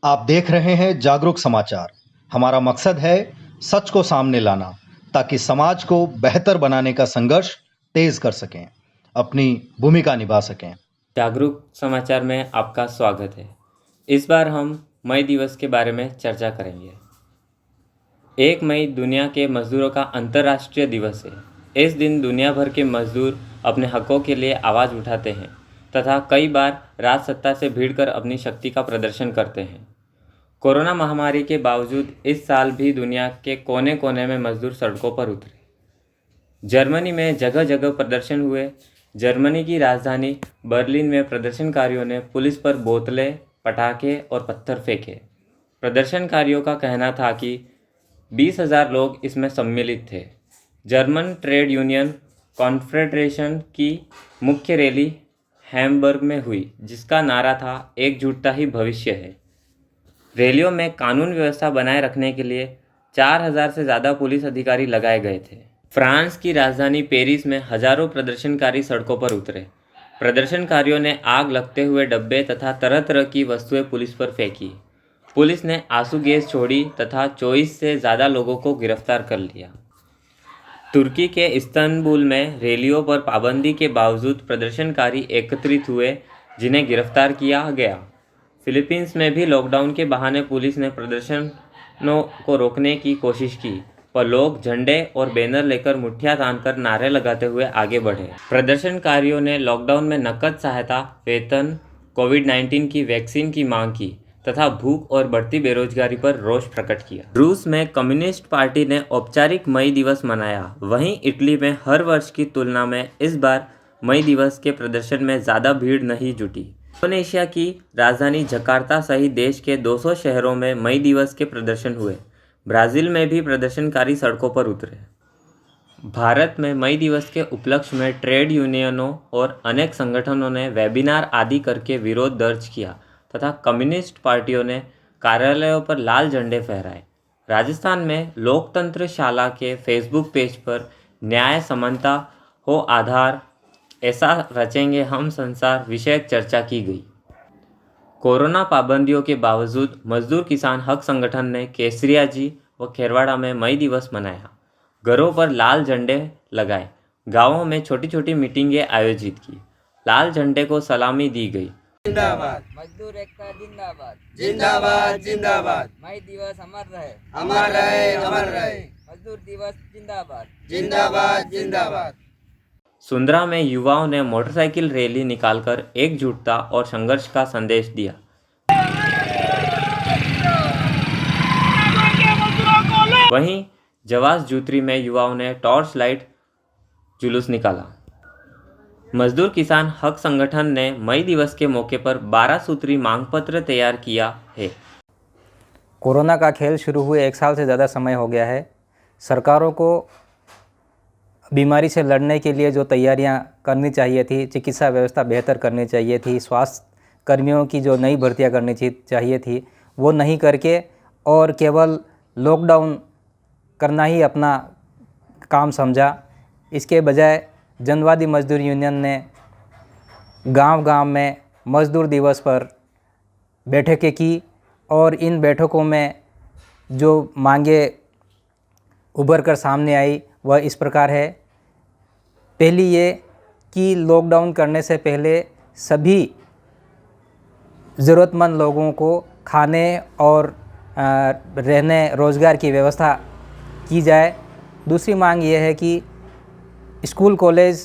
आप देख रहे हैं जागरूक समाचार। हमारा मकसद है सच को सामने लाना ताकि समाज को बेहतर बनाने का संघर्ष तेज कर सकें, अपनी भूमिका निभा सकें। जागरूक समाचार में आपका स्वागत है। इस बार हम मई दिवस के बारे में चर्चा करेंगे। 1 मई दुनिया के मजदूरों का अंतर्राष्ट्रीय दिवस है। इस दिन दुनिया भर के मजदूर अपने हकों के लिए आवाज़ उठाते हैं तथा कई बार राजसत्ता से भिड़कर अपनी शक्ति का प्रदर्शन करते हैं। कोरोना महामारी के बावजूद इस साल भी दुनिया के कोने कोने में मजदूर सड़कों पर उतरे। जर्मनी में जगह जगह प्रदर्शन हुए। जर्मनी की राजधानी बर्लिन में प्रदर्शनकारियों ने पुलिस पर बोतलें, पटाखे और पत्थर फेंके। प्रदर्शनकारियों का कहना था कि 20,000 लोग इसमें सम्मिलित थे। जर्मन ट्रेड यूनियन कॉन्फेडरेशन की मुख्य रैली हैम्बर्ग में हुई, जिसका नारा था एकजुटता ही भविष्य है। रैलियों में कानून व्यवस्था बनाए रखने के लिए 4,000 से ज़्यादा पुलिस अधिकारी लगाए गए थे। फ्रांस की राजधानी पेरिस में हजारों प्रदर्शनकारी सड़कों पर उतरे। प्रदर्शनकारियों ने आग लगते हुए डब्बे तथा तरह तरह की वस्तुएं पुलिस पर फेंकी। पुलिस ने आंसू गैस छोड़ी तथा 24 से ज़्यादा लोगों को गिरफ्तार कर लिया। तुर्की के इस्तांबुल में रैलियों पर पाबंदी के बावजूद प्रदर्शनकारी एकत्रित हुए, जिन्हें गिरफ्तार किया गया। फिलीपींस में भी लॉकडाउन के बहाने पुलिस ने प्रदर्शनों को रोकने की कोशिश की, पर लोग झंडे और बैनर लेकर मुठ्ठियां तानकर नारे लगाते हुए आगे बढ़े। प्रदर्शनकारियों ने लॉकडाउन में नकद सहायता, वेतन, कोविड-19 की वैक्सीन की मांग की तथा भूख और बढ़ती बेरोजगारी पर रोष प्रकट किया। रूस में कम्युनिस्ट पार्टी ने औपचारिक मई दिवस मनाया। वहीं इटली में हर वर्ष की तुलना में इस बार मई दिवस के प्रदर्शन में ज़्यादा भीड़ नहीं जुटी। इंडोनेशिया की राजधानी जकार्ता सहित देश के 200 शहरों में मई दिवस के प्रदर्शन हुए। ब्राज़ील में भी प्रदर्शनकारी सड़कों पर उतरे। भारत में मई दिवस के उपलक्ष्य में ट्रेड यूनियनों और अनेक संगठनों ने वेबिनार आदि करके विरोध दर्ज किया तथा कम्युनिस्ट पार्टियों ने कार्यालयों पर लाल झंडे फहराए। राजस्थान में लोकतंत्र शाला के फेसबुक पेज पर न्याय समानता हो आधार, ऐसा रचेंगे हम संसार विषयक चर्चा की गई। कोरोना पाबंदियों के बावजूद मजदूर किसान हक संगठन ने केसरिया जी व खेरवाड़ा में मई दिवस मनाया। घरों पर लाल झंडे लगाए, गांवों में छोटी छोटी मीटिंगें आयोजित की, लाल झंडे को सलामी दी गई। जिंदाबाद मजदूर एकता जिंदाबाद जिंदाबाद जिंदाबाद मई दिवस अमर रहे अमर रहे अमर रहे मजदूर दिवस जिंदाबाद जिंदाबाद जिंदाबाद। सुंदरा में युवाओं ने मोटरसाइकिल रैली निकालकर एकजुटता और संघर्ष का संदेश दिया। वहीं जवास जूतरी में युवाओं ने टॉर्च लाइट जुलूस निकाला। मजदूर किसान हक संगठन ने मई दिवस के मौके पर 12 सूत्री मांग पत्र तैयार किया है। कोरोना का खेल शुरू हुए 1 साल से ज़्यादा समय हो गया है। सरकारों को बीमारी से लड़ने के लिए जो तैयारियां करनी चाहिए थी, चिकित्सा व्यवस्था बेहतर करनी चाहिए थी, स्वास्थ्य कर्मियों की जो नई भर्तियां करनी चाहिए थी, वो नहीं करके और केवल लॉकडाउन करना ही अपना काम समझा। इसके बजाय जनवादी मजदूर यूनियन ने गांव-गांव में मजदूर दिवस पर बैठकें की और इन बैठकों में जो मांगे उभर कर सामने आई वह इस प्रकार है। पहली ये कि लॉकडाउन करने से पहले सभी ज़रूरतमंद लोगों को खाने और रहने रोज़गार की व्यवस्था की जाए। दूसरी मांग ये है कि स्कूल कॉलेज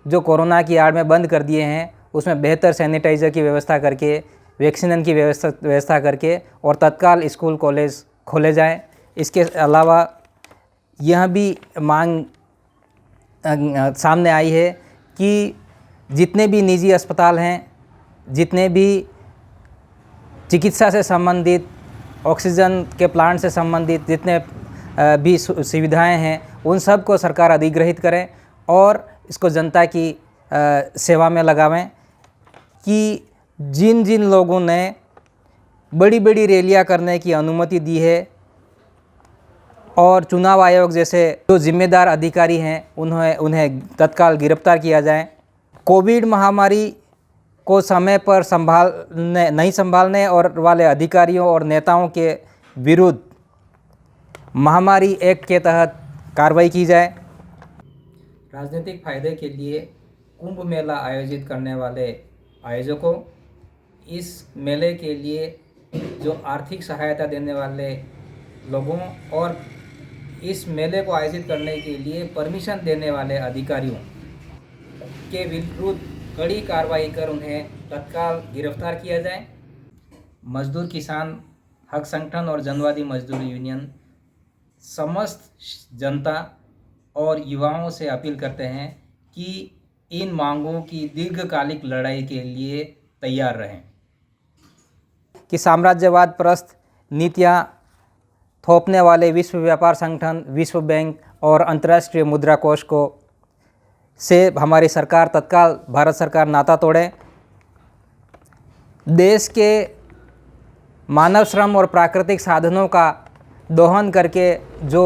जो कोरोना की आड़ में बंद कर दिए हैं, उसमें बेहतर सैनिटाइज़र की व्यवस्था करके, वैक्सीन की व्यवस्था करके और तत्काल स्कूल कॉलेज खोले जाएं। इसके अलावा यह भी मांग सामने आई है कि जितने भी निजी अस्पताल हैं, जितने भी चिकित्सा से संबंधित, ऑक्सीजन के प्लांट से संबंधित जितने भी सुविधाएं हैं, उन सब को सरकार अधिग्रहित करें और इसको जनता की सेवा में लगावें। कि जिन जिन लोगों ने बड़ी बड़ी रैलियां करने की अनुमति दी है और चुनाव आयोग जैसे जो जिम्मेदार अधिकारी हैं उन्हें तत्काल गिरफ्तार किया जाए। कोविड महामारी को समय पर नहीं संभालने और वाले अधिकारियों और नेताओं के विरुद्ध महामारी एक्ट के तहत कार्रवाई की जाए। राजनीतिक फायदे के लिए कुंभ मेला आयोजित करने वाले आयोजकों, इस मेले के लिए जो आर्थिक सहायता देने वाले लोगों और इस मेले को आयोजित करने के लिए परमिशन देने वाले अधिकारियों के विरुद्ध कड़ी कार्रवाई कर उन्हें तत्काल गिरफ्तार किया जाए। मजदूर किसान हक संगठन और जनवादी मजदूर यूनियन समस्त जनता और युवाओं से अपील करते हैं कि इन मांगों की दीर्घकालिक लड़ाई के लिए तैयार रहें। कि साम्राज्यवाद प्रस्त नीतियाँ थोपने वाले विश्व व्यापार संगठन, विश्व बैंक और अंतर्राष्ट्रीय मुद्रा कोष को से हमारी सरकार तत्काल भारत सरकार नाता तोड़े। देश के मानव श्रम और प्राकृतिक साधनों का दोहन करके जो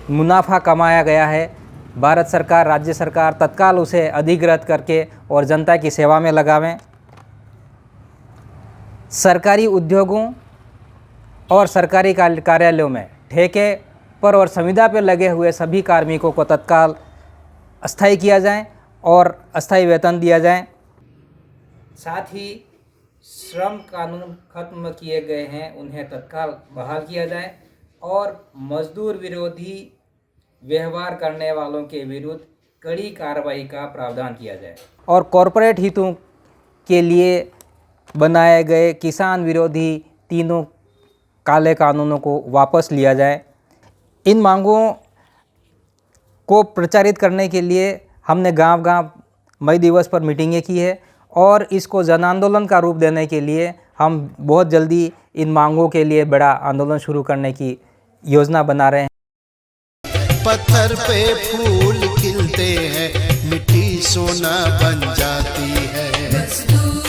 मुनाफा कमाया गया है, भारत सरकार, राज्य सरकार तत्काल उसे अधिग्रहित करके और जनता की सेवा में लगावें। सरकारी उद्योगों और सरकारी कार्यालयों में ठेके पर और संविदा पर लगे हुए सभी कार्मिकों को तत्काल अस्थायी किया जाए और अस्थायी वेतन दिया जाए। साथ ही श्रम कानून खत्म किए गए हैं, उन्हें तत्काल बहाल किया जाए और मजदूर विरोधी व्यवहार करने वालों के विरुद्ध कड़ी कार्रवाई का प्रावधान किया जाए और कॉरपोरेट हितों के लिए बनाए गए किसान विरोधी तीनों काले कानूनों को वापस लिया जाए। इन मांगों को प्रचारित करने के लिए हमने गांव-गांव मई दिवस पर मीटिंगें की है और इसको जन आंदोलन का रूप देने के लिए हम बहुत जल्दी इन मांगों के लिए बड़ा आंदोलन शुरू करने की योजना बना रहे हैं। पत्थर पे फूल खिलते हैं, मिट्टी सोना बन जाती है।